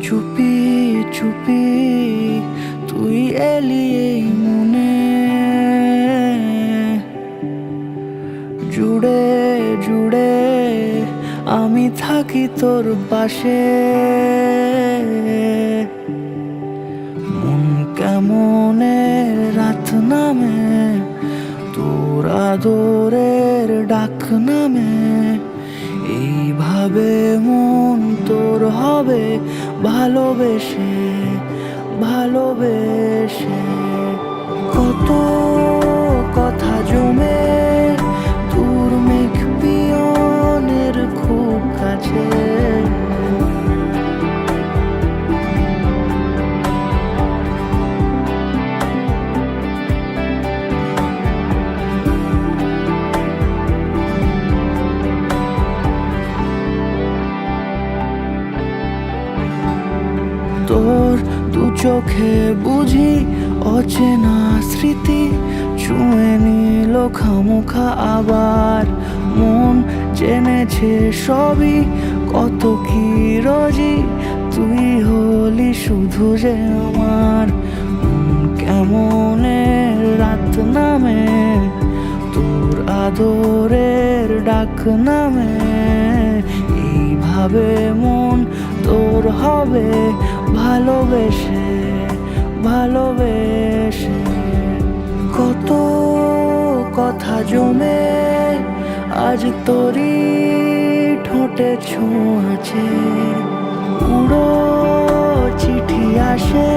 চুপি চুপি তুই এলি এই মনে, জুড়ে জুড়ে আমি থাকি তোর পাশে। মন কেমনের রাত নামে, তোর আদরের ডাক নামে, এইভাবে মন তোর হবে ভালোবেসে ভালোবেসে। কত কথা জমে তোর মেঘ পিয়নের খুব কাছে। তোর দু চোখে বুঝি অচেনা স্মৃতি ছুঁয়ে নিল খামোখা, আবার মন জেনেছে সবই কত কি রোজি তুই হলি শুধু যে আমার। কেমনের রাত নামে, তোর আদরের ডাক নামে, এইভাবে মন তোর হবে ভালোবেসে ভালোবেসে। কত কথা জমে আজ তোরই ঠোঁটে ছোঁয়াছে, উড়ো চিঠি আসে